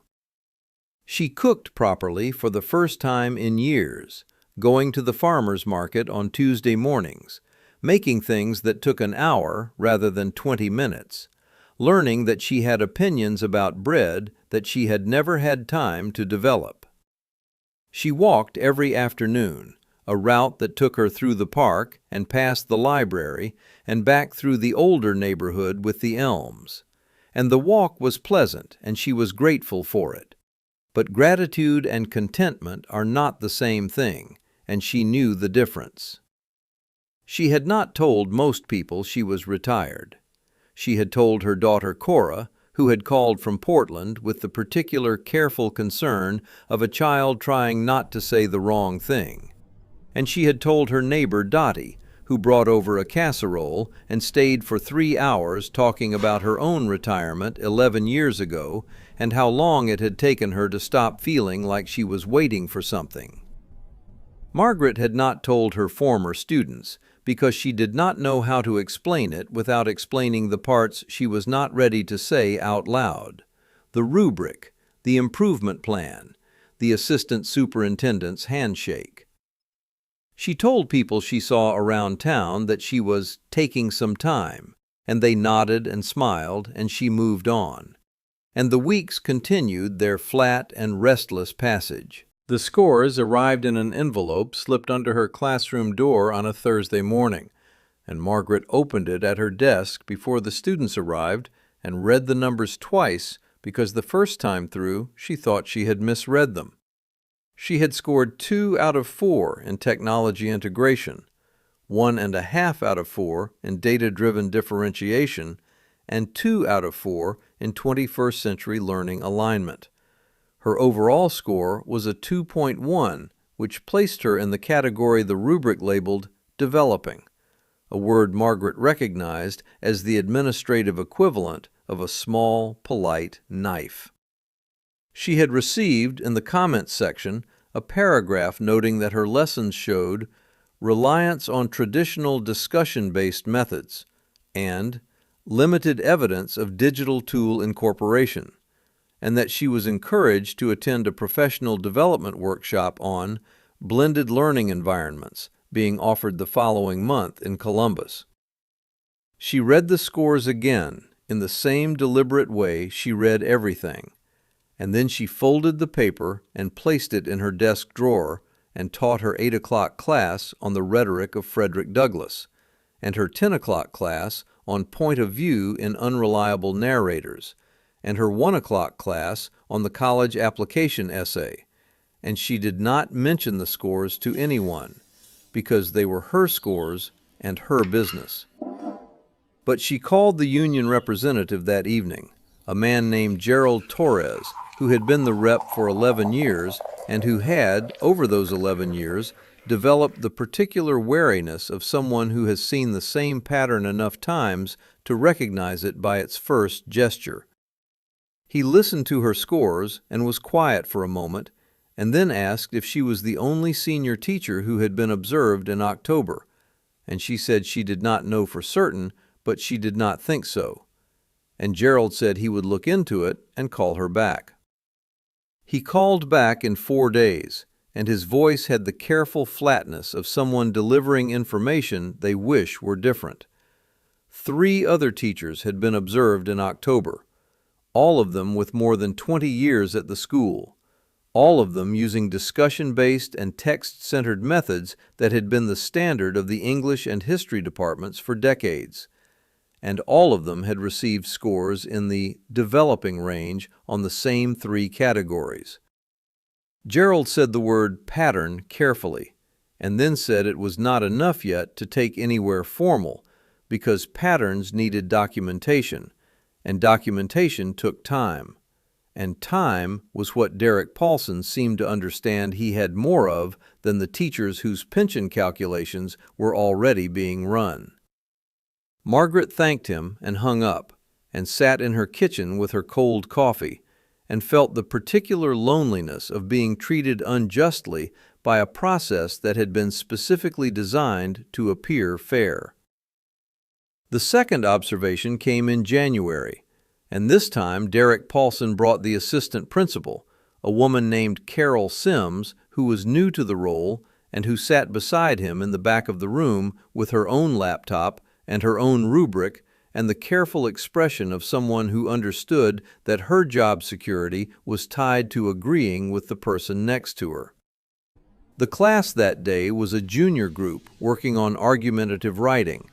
She cooked properly for the first time in years, going to the farmer's market on Tuesday mornings, making things that took an hour rather than 20 minutes, learning that she had opinions about bread that she had never had time to develop. She walked every afternoon, a route that took her through the park and past the library and back through the older neighborhood with the elms. And the walk was pleasant, and she was grateful for it. But gratitude and contentment are not the same thing, and she knew the difference. She had not told most people she was retired. She had told her daughter Cora, who had called from Portland with the particular careful concern of a child trying not to say the wrong thing. And she had told her neighbor Dottie, who brought over a casserole and stayed for 3 hours talking about her own retirement 11 years ago and how long it had taken her to stop feeling like she was waiting for something. Margaret had not told her former students because she did not know how to explain it without explaining the parts she was not ready to say out loud: the rubric, the improvement plan, the assistant superintendent's handshake. She told people she saw around town that she was taking some time, and they nodded and smiled, and she moved on. And the weeks continued their flat and restless passage. The scores arrived in an envelope slipped under her classroom door on a Thursday morning, and Margaret opened it at her desk before the students arrived and read the numbers twice because the first time through she thought she had misread them. She had scored 2 out of 4 in technology integration, 1.5 out of 4 in data-driven differentiation, and 2 out of 4 in 21st century learning alignment. Her overall score was a 2.1, which placed her in the category the rubric labeled developing, a word Margaret recognized as the administrative equivalent of a small, polite knife. She had received, in the comments section, a paragraph noting that her lessons showed reliance on traditional discussion-based methods and limited evidence of digital tool incorporation, and that she was encouraged to attend a professional development workshop on blended learning environments being offered the following month in Columbus. She read the scores again in the same deliberate way she read everything, and then she folded the paper and placed it in her desk drawer and taught her 8 o'clock class on the rhetoric of Frederick Douglass and her 10 o'clock class on point of view in unreliable narrators, and her 1 o'clock class on the college application essay, and she did not mention the scores to anyone because they were her scores and her business. But she called the union representative that evening, a man named Gerald Torres, who had been the rep for 11 years and who had, over those 11 years, developed the particular wariness of someone who has seen the same pattern enough times to recognize it by its first gesture. He listened to her scores and was quiet for a moment, and then asked if she was the only senior teacher who had been observed in October, and she said she did not know for certain, but she did not think so. And Gerald said he would look into it and call her back. He called back in 4 days, and his voice had the careful flatness of someone delivering information they wish were different. 3 other teachers had been observed in October, all of them with more than 20 years at the school, all of them using discussion-based and text-centered methods that had been the standard of the English and history departments for decades, and all of them had received scores in the developing range on the same 3 categories. Gerald said the word pattern carefully, and then said it was not enough yet to take anywhere formal because patterns needed documentation, and documentation took time. And time was what Derek Paulson seemed to understand he had more of than the teachers whose pension calculations were already being run. Margaret thanked him and hung up, and sat in her kitchen with her cold coffee, and felt the particular loneliness of being treated unjustly by a process that had been specifically designed to appear fair. The second observation came in January, and this time Derek Paulson brought the assistant principal, a woman named Carol Sims, who was new to the role and who sat beside him in the back of the room with her own laptop and her own rubric and the careful expression of someone who understood that her job security was tied to agreeing with the person next to her. The class that day was a junior group working on argumentative writing,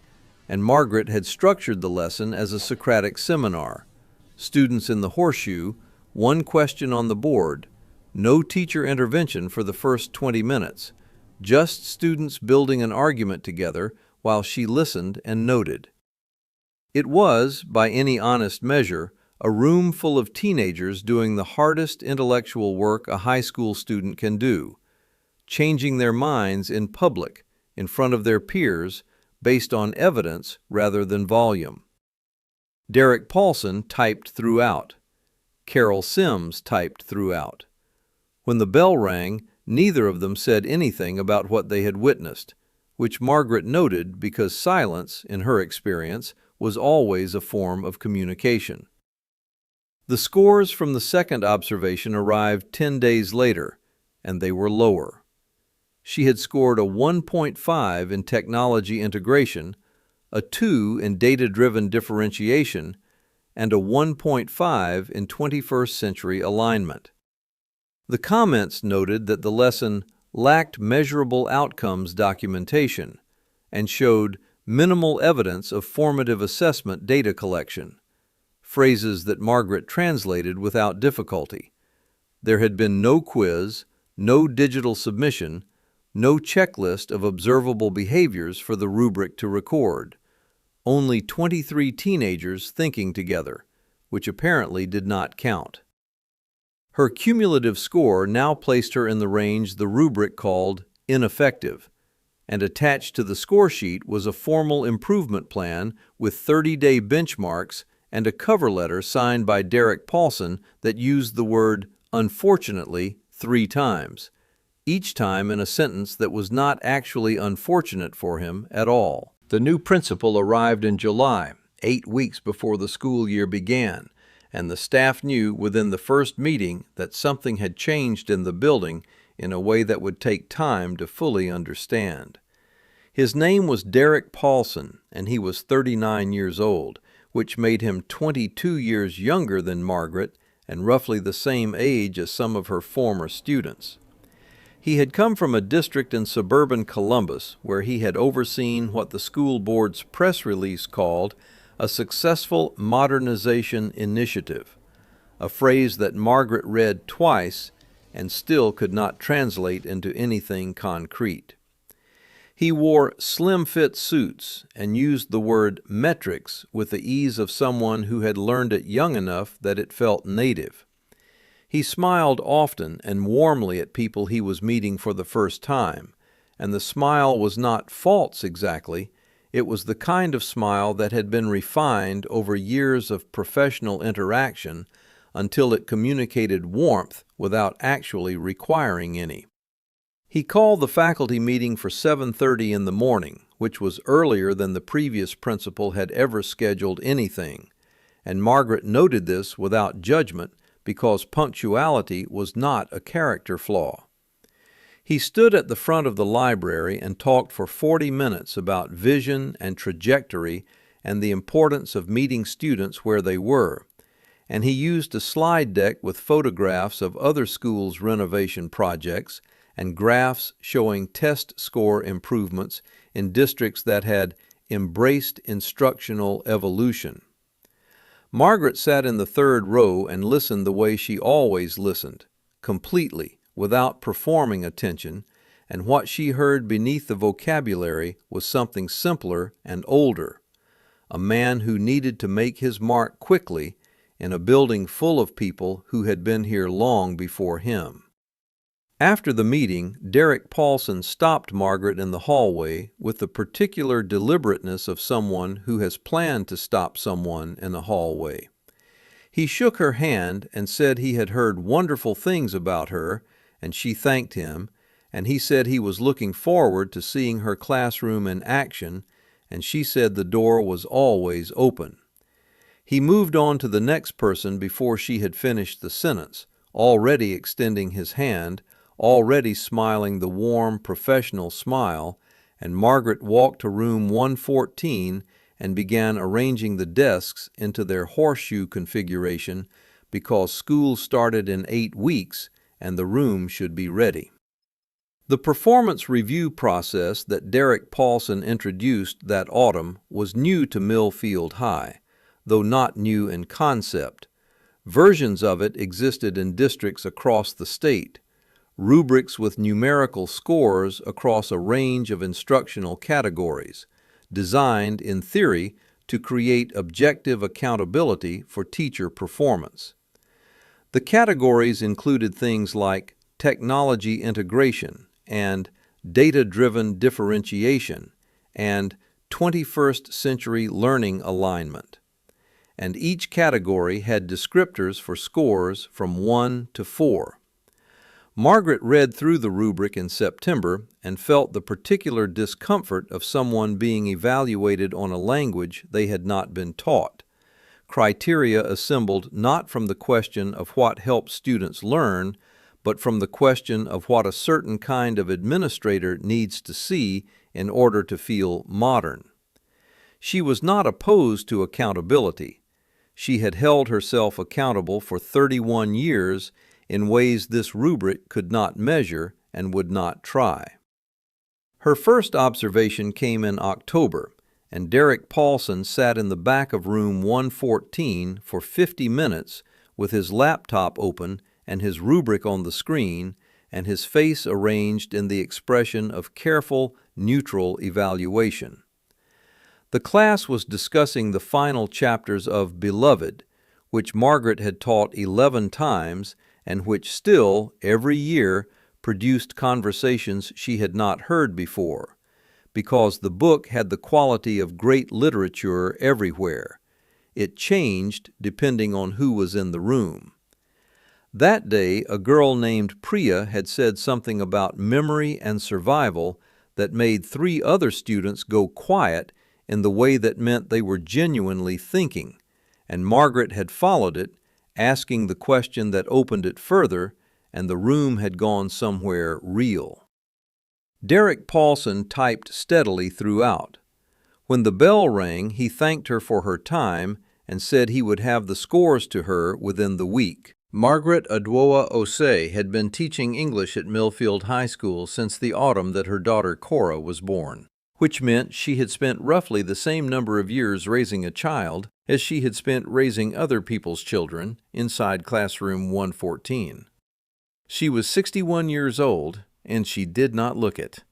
and Margaret had structured the lesson as a Socratic seminar. Students in the horseshoe, one question on the board, no teacher intervention for the first 20 minutes, just students building an argument together while she listened and noted. It was, by any honest measure, a room full of teenagers doing the hardest intellectual work a high school student can do, changing their minds in public, in front of their peers, based on evidence rather than volume. Derek Paulson typed throughout. Carol Sims typed throughout. When the bell rang, neither of them said anything about what they had witnessed, which Margaret noted because silence, in her experience, was always a form of communication. The scores from the second observation arrived 10 days later, and they were lower. She had scored a 1.5 in technology integration, a 2 in data-driven differentiation, and a 1.5 in 21st century alignment. The comments noted that the lesson lacked measurable outcomes documentation and showed minimal evidence of formative assessment data collection, phrases that Margaret translated without difficulty. There had been no quiz, no digital submission, no checklist of observable behaviors for the rubric to record. Only 23 teenagers thinking together, which apparently did not count. Her cumulative score now placed her in the range the rubric called ineffective, and attached to the score sheet was a formal improvement plan with 30-day benchmarks and a cover letter signed by Derek Paulson that used the word "unfortunately" 3 times, each time in a sentence that was not actually unfortunate for him at all. The new principal arrived in July, 8 weeks before the school year began, and the staff knew within the first meeting that something had changed in the building in a way that would take time to fully understand. His name was Derek Paulson, and he was 39 years old, which made him 22 years younger than Margaret and roughly the same age as some of her former students. He had come from a district in suburban Columbus where he had overseen what the school board's press release called a successful modernization initiative, a phrase that Margaret read twice and still could not translate into anything concrete. He wore slim-fit suits and used the word metrics with the ease of someone who had learned it young enough that it felt native. He smiled often and warmly at people he was meeting for the first time, and the smile was not false exactly. It was the kind of smile that had been refined over years of professional interaction until it communicated warmth without actually requiring any. He called the faculty meeting for 7:30 in the morning, which was earlier than the previous principal had ever scheduled anything, and Margaret noted this without judgment because punctuality was not a character flaw. He stood at the front of the library and talked for 40 minutes about vision and trajectory and the importance of meeting students where they were, and he used a slide deck with photographs of other schools' renovation projects and graphs showing test score improvements in districts that had embraced instructional evolution. Margaret sat in the third row and listened the way she always listened, completely, without performing attention, and what she heard beneath the vocabulary was something simpler and older, a man who needed to make his mark quickly in a building full of people who had been here long before him. After the meeting, Derek Paulson stopped Margaret in the hallway with the particular deliberateness of someone who has planned to stop someone in a hallway. He shook her hand and said he had heard wonderful things about her, and she thanked him, and he said he was looking forward to seeing her classroom in action, and she said the door was always open. He moved on to the next person before she had finished the sentence, already extending his hand, already smiling the warm, professional smile, and Margaret walked to room 114 and began arranging the desks into their horseshoe configuration because school started in 8 weeks and the room should be ready. The performance review process that Derek Paulson introduced that autumn was new to Millfield High, though not new in concept. Versions of it existed in districts across the state, rubrics with numerical scores across a range of instructional categories, designed, in theory, to create objective accountability for teacher performance. The categories included things like technology integration and data-driven differentiation and 21st century learning alignment. And each category had descriptors for scores from 1 to 4. Margaret read through the rubric in September and felt the particular discomfort of someone being evaluated on a language they had not been taught. Criteria assembled not from the question of what helps students learn, but from the question of what a certain kind of administrator needs to see in order to feel modern. She was not opposed to accountability. She had held herself accountable for 31 years in ways this rubric could not measure and would not try. Her first observation came in October, and Derek Paulson sat in the back of room 114 for 50 minutes with his laptop open and his rubric on the screen and his face arranged in the expression of careful, neutral evaluation. The class was discussing the final chapters of Beloved, which Margaret had taught 11 times and which still, every year, produced conversations she had not heard before, because the book had the quality of great literature everywhere. It changed depending on who was in the room. That day, a girl named Priya had said something about memory and survival that made 3 other students go quiet in the way that meant they were genuinely thinking, and Margaret had followed it, asking the question that opened it further, and the room had gone somewhere real. Derek Paulson typed steadily throughout. When the bell rang, he thanked her for her time and said he would have the scores to her within the week. Margaret Adwoa Osei had been teaching English at Millfield High School since the autumn that her daughter Cora was born, which meant she had spent roughly the same number of years raising a child as she had spent raising other people's children inside classroom 114. She was 61 years old, and she did not look it.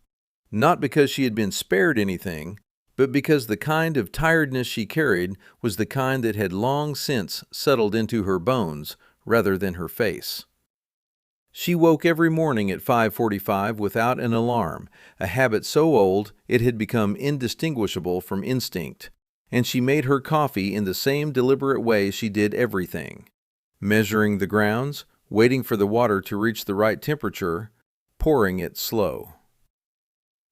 Not because she had been spared anything, but because the kind of tiredness she carried was the kind that had long since settled into her bones rather than her face. She woke every morning at 5:45 without an alarm, a habit so old it had become indistinguishable from instinct, and she made her coffee in the same deliberate way she did everything, measuring the grounds, waiting for the water to reach the right temperature, pouring it slow.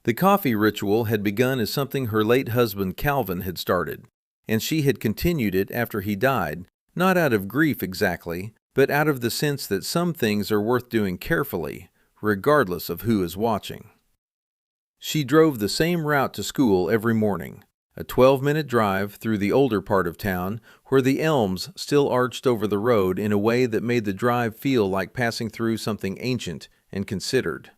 The coffee ritual had begun as something her late husband Calvin had started, and she had continued it after he died, not out of grief exactly, but out of the sense that some things are worth doing carefully, regardless of who is watching. She drove the same route to school every morning, a 12-minute drive through the older part of town where the elms still arched over the road in a way that made the drive feel like passing through something ancient and considered.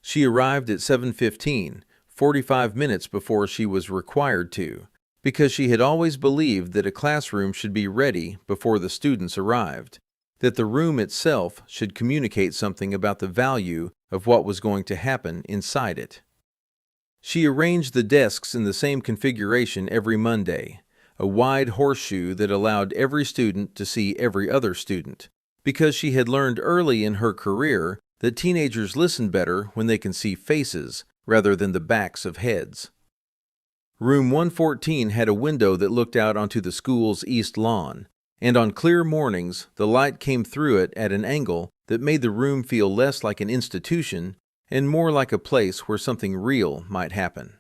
She arrived at 7:15, 45 minutes before she was required to, because she had always believed that a classroom should be ready before the students arrived, that the room itself should communicate something about the value of what was going to happen inside it. She arranged the desks in the same configuration every Monday, a wide horseshoe that allowed every student to see every other student, because she had learned early in her career that teenagers listen better when they can see faces rather than the backs of heads. Room 114 had a window that looked out onto the school's east lawn, And on clear mornings, the light came through it at an angle that made the room feel less like an institution and more like a place where something real might happen.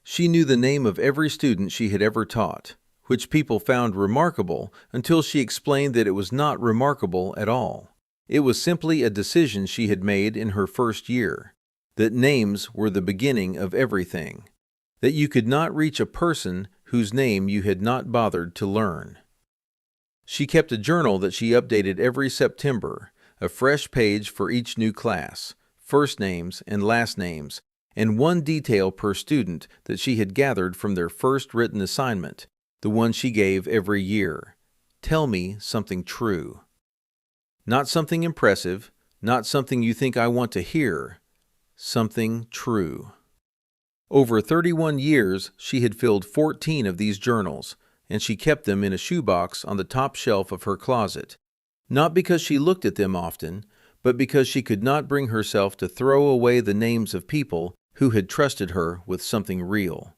She knew the name of every student she had ever taught, which people found remarkable until she explained that it was not remarkable at all. It was simply a decision she had made in her first year, that names were the beginning of everything, that you could not reach a person whose name you had not bothered to learn. She kept a journal that she updated every September, a fresh page for each new class, first names and last names, and one detail per student that she had gathered from their first written assignment, the one she gave every year. Tell me something true. Not something impressive, not something you think I want to hear. Something true. Over 31 years, she had filled 14 of these journals, and she kept them in a shoebox on the top shelf of her closet, not because she looked at them often, but because she could not bring herself to throw away the names of people who had trusted her with something real.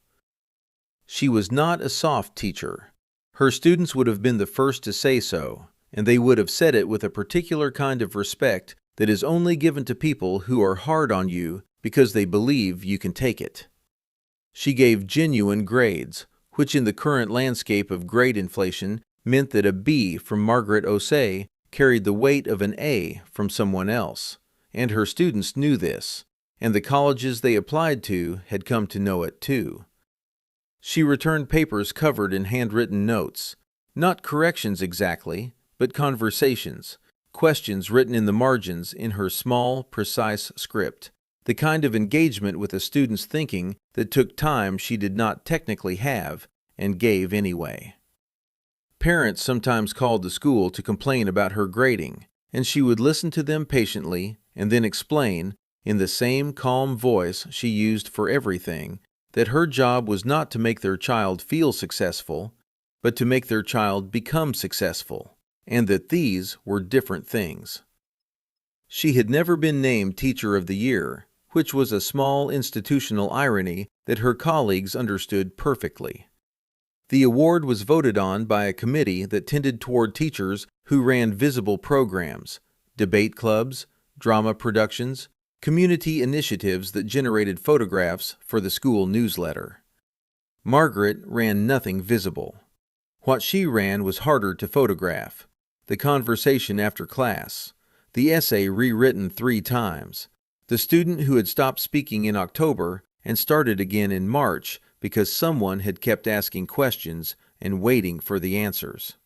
She was not a soft teacher. Her students would have been the first to say so, and they would have said it with a particular kind of respect that is only given to people who are hard on you because they believe you can take it. She gave genuine grades, which in the current landscape of grade inflation meant that a B from Margaret Osei carried the weight of an A from someone else, and her students knew this, and the colleges they applied to had come to know it too. She returned papers covered in handwritten notes, not corrections exactly, but conversations, questions written in the margins in her small, precise script, the kind of engagement with a student's thinking that took time she did not technically have and gave anyway. Parents sometimes called the school to complain about her grading, and she would listen to them patiently and then explain, in the same calm voice she used for everything, that her job was not to make their child feel successful, but to make their child become successful, and that these were different things. She had never been named Teacher of the Year, which was a small institutional irony that her colleagues understood perfectly. The award was voted on by a committee that tended toward teachers who ran visible programs, debate clubs, drama productions, community initiatives that generated photographs for the school newsletter. Margaret ran nothing visible. What she ran was harder to photograph: the conversation after class, the essay rewritten 3 times, the student who had stopped speaking in October and started again in March because someone had kept asking questions and waiting for the answers.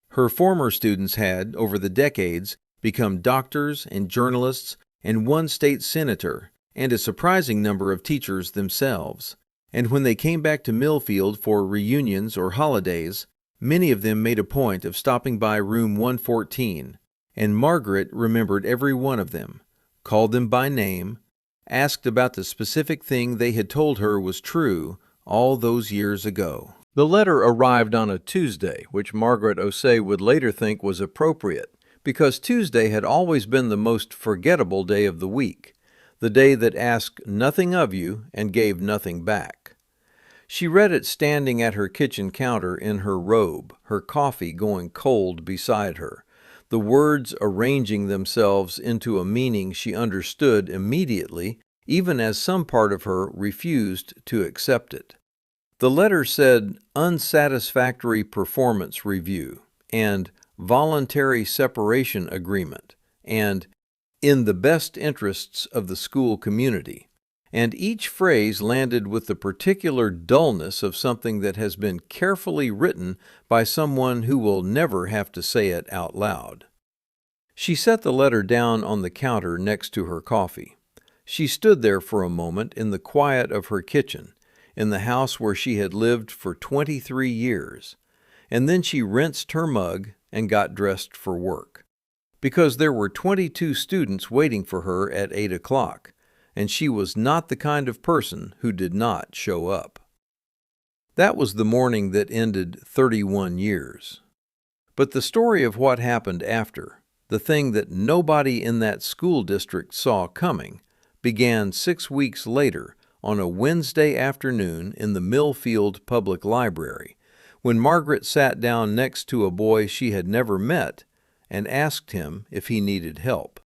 Her former students had, over the decades, become doctors and journalists and one state senator, and a surprising number of teachers themselves. And when they came back to Millfield for reunions or holidays, many of them made a point of stopping by room 114, and Margaret remembered every one of them, called them by name, asked about the specific thing they had told her was true all those years ago. The letter arrived on a Tuesday, which Margaret Osei would later think was appropriate, because Tuesday had always been the most forgettable day of the week, the day that asked nothing of you and gave nothing back. She read it standing at her kitchen counter in her robe, her coffee going cold beside her, the words arranging themselves into a meaning she understood immediately, even as some part of her refused to accept it. The letter said unsatisfactory performance review and voluntary separation agreement and in the best interests of the school community, and each phrase landed with the particular dullness of something that has been carefully written by someone who will never have to say it out loud. She set the letter down on the counter next to her coffee. She stood there for a moment in the quiet of her kitchen, in the house where she had lived for 23 years, and then she rinsed her mug and got dressed for work, because there were 22 students waiting for her at 8 o'clock, and she was not the kind of person who did not show up. That was the morning that ended 31 years. But the story of what happened after, the thing that nobody in that school district saw coming, began 6 weeks later on a Wednesday afternoon in the Millfield Public Library, when Margaret sat down next to a boy she had never met and asked him if he needed help.